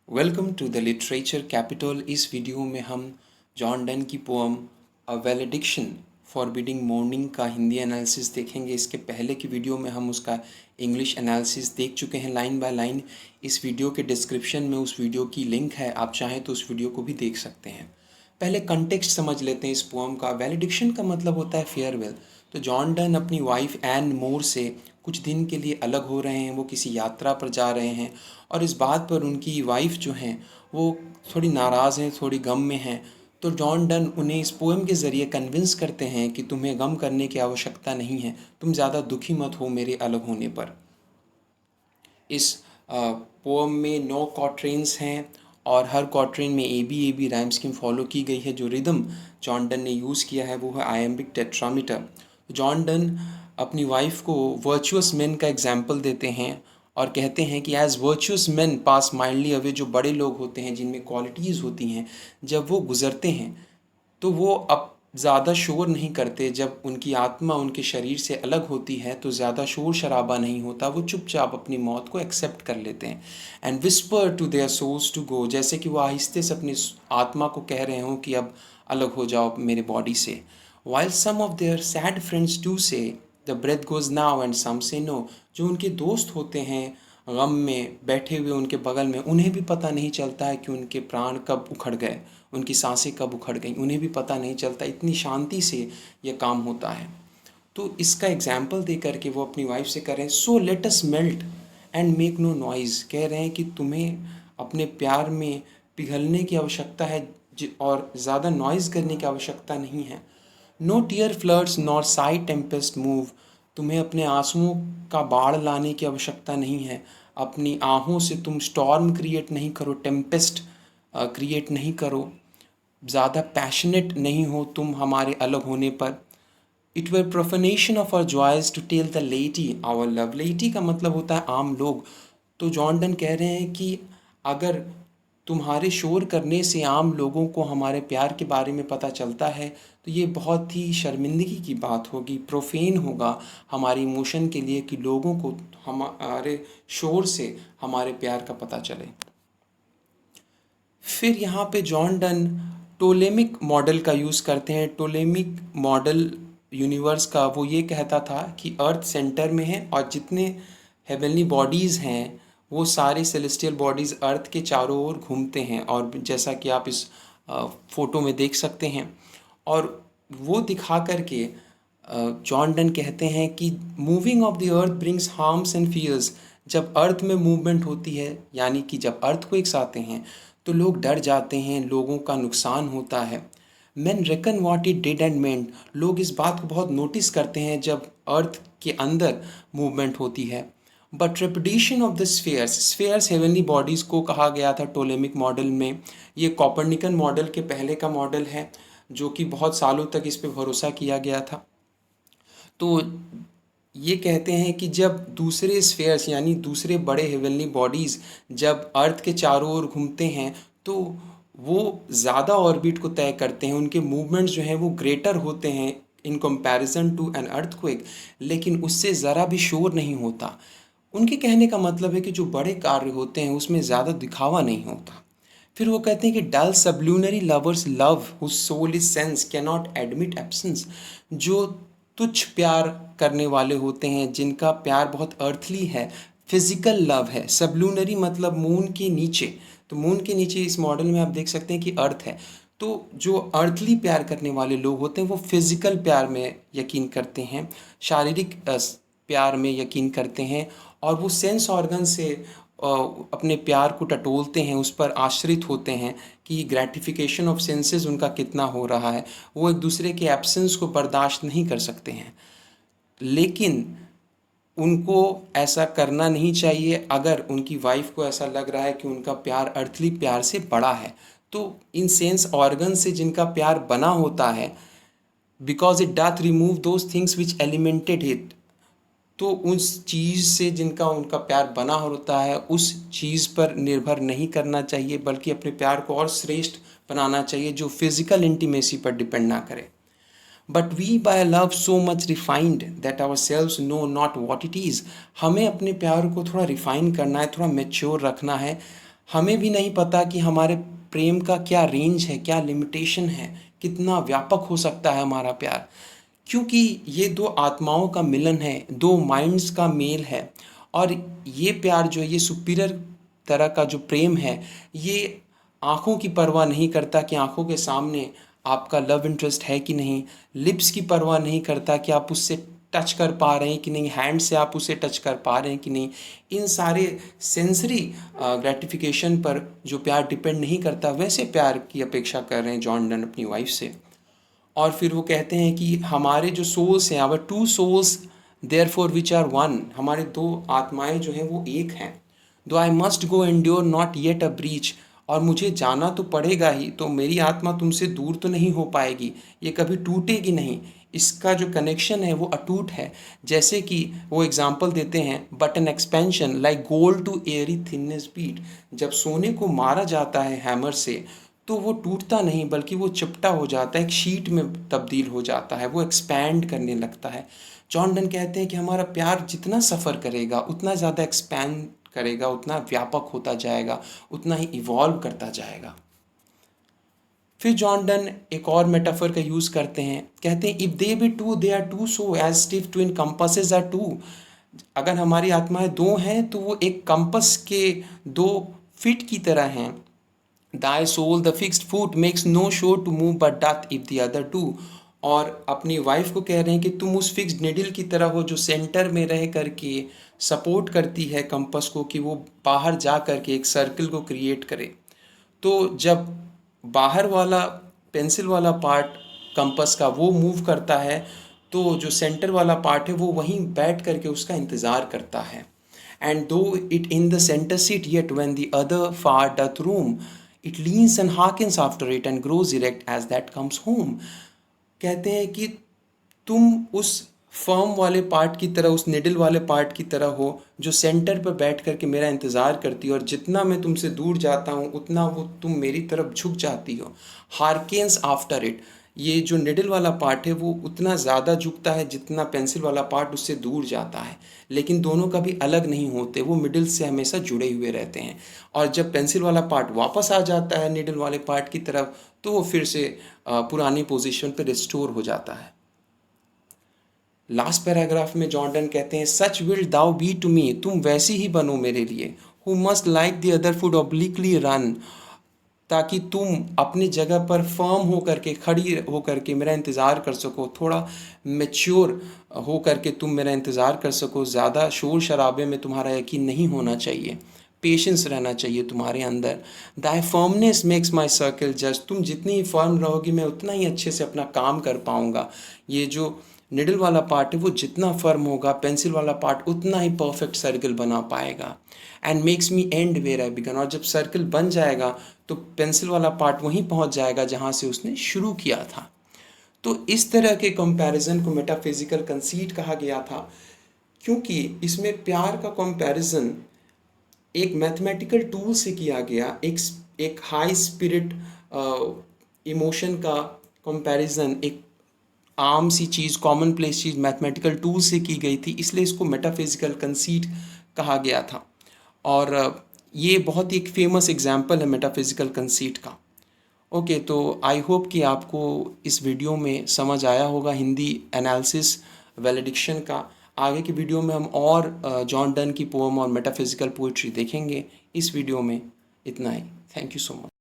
Welcome to the literature capital. इस video में हम जॉन डन की poem a valediction forbidding mourning का हिंदी एनालिसिस देखेंगे। इसके पहले की वीडियो में हम उसका इंग्लिश एनालिसिस देख चुके हैं लाइन बाय लाइन। इस वीडियो के डिस्क्रिप्शन में उस वीडियो की लिंक है, आप चाहें तो उस वीडियो को भी देख सकते हैं। पहले कंटेक्स्ट समझ लेते हैं इस पोअम का। वैलिडिक्शन का मतलब होता है फेयरवेल। तो जॉन डन अपनी वाइफ एन मोर से कुछ दिन के लिए अलग हो रहे हैं, वो किसी यात्रा पर जा रहे हैं और इस बात पर उनकी वाइफ जो हैं वो थोड़ी नाराज़ हैं, थोड़ी गम में हैं। तो जॉन डन उन्हें इस पोएम के ज़रिए कन्विंस करते हैं कि तुम्हें गम करने की आवश्यकता नहीं है, तुम ज़्यादा दुखी मत हो मेरे अलग होने पर। इस पोअम में 9 क्वाट्रेन्स हैं और हर क्वाट्रेन में A B rhyme scheme follow की गई है। जो रिदम जॉन डन ने यूज़ किया है वो है आयम्बिक टेट्रामीटर। जॉन डन अपनी वाइफ को वर्चुअस मैन का एग्जाम्पल देते हैं और कहते हैं कि as virtuous man pass mildly away, जो बड़े लोग होते हैं जिनमें क्वालिटीज़ होती हैं, जब वो गुज़रते हैं तो वो अब ज़्यादा शोर नहीं करते। जब उनकी आत्मा उनके शरीर से अलग होती है तो ज़्यादा शोर शराबा नहीं होता, वो चुपचाप अपनी मौत को एक्सेप्ट कर लेते हैं। And whisper to their souls to go, जैसे कि वो आहिस्ते से अपनी आत्मा को कह रहे हों कि अब अलग हो जाओ मेरे बॉडी से। While some of their sad friends do say the breath goes now and some say no, जो उनके दोस्त होते हैं गम में बैठे हुए उनके बगल में, उन्हें भी पता नहीं चलता है कि उनके प्राण कब उखड़ गए, उनकी सांसें कब उखड़ गईं, उन्हें भी पता नहीं चलता। इतनी शांति से यह काम होता है। तो इसका एग्जाम्पल दे करके वो अपनी वाइफ से कह रहे हैं so let us melt and make no noise. कह रहे हैं कि तुम्हें अपने प्यार में पिघलने की आवश्यकता है और ज़्यादा नॉइज़ करने की आवश्यकता नहीं है। No tear floods nor sigh tempests move, तुम्हें अपने आंसुओं का बाढ़ लाने की आवश्यकता नहीं है। अपनी आहों से तुम स्टॉर्म क्रिएट नहीं करो, टेम्पेस्ट क्रिएट नहीं करो। ज़्यादा पैशनेट नहीं हो तुम हमारे अलग होने पर। It were profanation of our joys to tell the laity our love. Laity का मतलब होता है आम लोग। तो जॉन डन कह रहे हैं कि अगर तुम्हारे शोर करने से आम लोगों को हमारे प्यार के बारे में पता चलता है तो ये बहुत ही शर्मिंदगी की बात होगी, प्रोफेन होगा हमारी इमोशन के लिए कि लोगों को हमारे शोर से हमारे प्यार का पता चले। फिर यहाँ पे जॉन डन टोलेमिक मॉडल का यूज़ करते हैं। टोलेमिक मॉडल यूनिवर्स का वो ये कहता था कि अर्थ सेंटर में है और जितने हेवनली बॉडीज़ हैं वो सारे सेलेस्टियल बॉडीज़ अर्थ के चारों ओर घूमते हैं, और जैसा कि आप इस फ़ोटो में देख सकते हैं। और वो दिखा करके जॉन डन कहते हैं कि moving of the earth brings harms and fears. जब अर्थ में मूवमेंट होती है, यानी कि जब अर्थक्वेक्स आते हैं तो लोग डर जाते हैं, लोगों का नुकसान होता है। Man reckon what it did and meant, लोग इस बात को बहुत नोटिस करते हैं जब अर्थ के अंदर मूवमेंट होती है। But reputation of the spheres, spheres heavenly bodies को कहा गया था टोलेमिक मॉडल में। ये कॉपरनिकन मॉडल के पहले का मॉडल है जो कि बहुत सालों तक इस पे भरोसा किया गया था। तो ये कहते हैं कि जब दूसरे स्फेयर्स यानी दूसरे बड़े हेवनली बॉडीज़ जब अर्थ के चारों ओर घूमते हैं तो वो ज़्यादा ऑर्बिट को तय करते हैं, उनके मूवमेंट्स जो हैं वो ग्रेटर होते हैं in comparison to an earthquake, लेकिन उससे ज़रा भी शोर नहीं होता। उनके कहने का मतलब है कि जो बड़े कार्य होते हैं उसमें ज़्यादा दिखावा नहीं होता। फिर वो कहते हैं कि dull sublunary lovers love whose soul is sense can not admit absence, जो तुच्छ प्यार करने वाले होते हैं जिनका प्यार बहुत अर्थली है, फिजिकल लव है। सबल्यूनरी मतलब मून के नीचे, तो मून के नीचे इस मॉडल में आप देख सकते हैं कि अर्थ है। तो जो अर्थली प्यार करने वाले लोग होते हैं वो फिजिकल प्यार में यकीन करते हैं, शारीरिक प्यार में यकीन करते हैं, और वो सेंस ऑर्गन से अपने प्यार को टटोलते हैं, उस पर आश्रित होते हैं कि ग्रेटिफिकेशन ऑफ सेंसेस उनका कितना हो रहा है। वो एक दूसरे के एब्सेंस को बर्दाश्त नहीं कर सकते हैं, लेकिन उनको ऐसा करना नहीं चाहिए अगर उनकी वाइफ को ऐसा लग रहा है कि उनका प्यार अर्थली प्यार से बड़ा है। तो इन सेंस ऑर्गन से जिनका प्यार बना होता है, because it doth remove those things which एलिमेंटेड it, तो उस चीज़ से जिनका उनका प्यार बना होता है उस चीज़ पर निर्भर नहीं करना चाहिए, बल्कि अपने प्यार को और श्रेष्ठ बनाना चाहिए जो फिजिकल इंटीमेसी पर डिपेंड ना करे। But we by love so much refined that ourselves know not what it is, हमें अपने प्यार को थोड़ा रिफाइन करना है, थोड़ा मेच्योर रखना है। हमें भी नहीं पता कि हमारे प्रेम का क्या रेंज है, क्या लिमिटेशन है, कितना व्यापक हो सकता है हमारा प्यार। क्योंकि ये दो आत्माओं का मिलन है, दो माइंड्स का मेल है। और ये प्यार जो है, ये सुपीरियर तरह का जो प्रेम है, ये आँखों की परवाह नहीं करता कि आँखों के सामने आपका लव इंटरेस्ट है कि नहीं, लिप्स की परवाह नहीं करता कि आप उससे टच कर पा रहे हैं कि नहीं, हैंड से आप उसे टच कर पा रहे हैं कि नहीं। इन सारे सेंसरी ग्रेटिफिकेशन पर जो प्यार डिपेंड नहीं करता, वैसे प्यार की अपेक्षा कर रहे हैं जॉन डन अपनी वाइफ से। और फिर वो कहते हैं कि हमारे जो सोल्स हैं, our two souls therefore which are one, हमारे दो आत्माएं जो हैं वो एक हैं। Though I must go endure not yet a breach, और मुझे जाना तो पड़ेगा ही, तो मेरी आत्मा तुमसे दूर तो नहीं हो पाएगी, ये कभी टूटेगी नहीं। इसका जो कनेक्शन है वो अटूट है। जैसे कि वो एग्जाम्पल देते हैं, but an expansion like gold to airy thinness beat, जब सोने को मारा जाता है हैमर से, तो वो टूटता नहीं बल्कि वो चिपटा हो जाता है, एक शीट में तब्दील हो जाता है, वो एक्सपैंड करने लगता है। जॉन डन कहते हैं कि हमारा प्यार जितना सफ़र करेगा, उतना ज़्यादा एक्सपैंड करेगा, उतना व्यापक होता जाएगा, उतना ही इवॉल्व करता जाएगा। फिर जॉन डन एक और मेटाफर का यूज़ करते हैं, कहते हैं if they be two they are two, so as stiff twin compasses are two. अगर हमारी आत्माएं दो हैं तो वो एक कंपस के दो फिट की तरह हैं। Thy soul, the fixed foot, makes no show to move but doth if the other do। और अपनी वाइफ को कह रहे हैं कि तुम उस फिक्स्ड निडल की तरह हो जो सेंटर में रह करके सपोर्ट करती है कंपस को कि वो बाहर जा करके एक सर्कल को क्रिएट करे। तो जब बाहर वाला पेंसिल वाला पार्ट कंपस का वो मूव करता है, तो जो सेंटर वाला पार्ट है वो वहीं बैठ करके उसका इंतज़ार करता है। And though it in the centre sit yet when the other far doth roam, it leans and hearkens after it and grows erect as that comes home. कहते हैं कि तुम उस फर्म वाले पार्ट की तरह, उस निडल वाले पार्ट की तरह हो जो सेंटर पर बैठ कर के मेरा इंतज़ार करती हो, और जितना मैं तुमसे दूर जाता हूँ उतना वो तुम मेरी तरफ झुक जाती हो। हार्केन्स आफ्टर इट, ये जो निडल वाला पार्ट है वो उतना ज़्यादा झुकता है जितना पेंसिल वाला पार्ट उससे दूर जाता है, लेकिन दोनों कभी अलग नहीं होते, वो मिडिल से हमेशा जुड़े हुए रहते हैं। और जब पेंसिल वाला पार्ट वापस आ जाता है निडल वाले पार्ट की तरफ, तो वो फिर से पुरानी पोजीशन पे रिस्टोर हो जाता है। लास्ट पैराग्राफ में जॉन डन कहते हैं such wilt thou be to me, तुम वैसी ही बनो मेरे लिए, who must like the other foot obliquely run, ताकि तुम अपनी जगह पर फर्म हो करके, खड़ी हो करके मेरा इंतज़ार कर सको, थोड़ा मेच्योर हो करके तुम मेरा इंतज़ार कर सको, ज़्यादा शोर शराबे में तुम्हारा यकीन नहीं होना चाहिए, पेशेंस रहना चाहिए तुम्हारे अंदर। Thy firmness makes my circle just, तुम जितनी ही फर्म रहोगी मैं उतना ही अच्छे से अपना काम कर पाऊँगा। ये जो निडल वाला पार्ट है वो जितना फर्म होगा, पेंसिल वाला पार्ट उतना ही परफेक्ट सर्कल बना पाएगा। And makes me end where I begun, और जब सर्कल बन जाएगा तो पेंसिल वाला पार्ट वहीं पहुंच जाएगा जहां से उसने शुरू किया था। तो इस तरह के कंपैरिजन को मेटाफिजिकल कंसीट कहा गया था, क्योंकि इसमें प्यार का कंपैरिजन एक मैथमेटिकल टूल से किया गया, एक हाई स्पिरिट इमोशन का कंपैरिजन एक आम सी चीज़, कॉमन प्लेस चीज़ मैथमेटिकल टूल से की गई थी, इसलिए इसको मेटाफिजिकल कंसीट कहा गया था। और ये बहुत ही एक फेमस एग्जाम्पल है मेटाफिजिकल कंसीट का। ओके, तो आई होप कि आपको इस वीडियो में समझ आया होगा हिंदी एनालिसिस वैलिडिक्शन का। आगे की वीडियो में हम और जॉन डन की पोएम और मेटाफिजिकल पोइट्री देखेंगे। इस वीडियो में इतना ही। Thank you so much.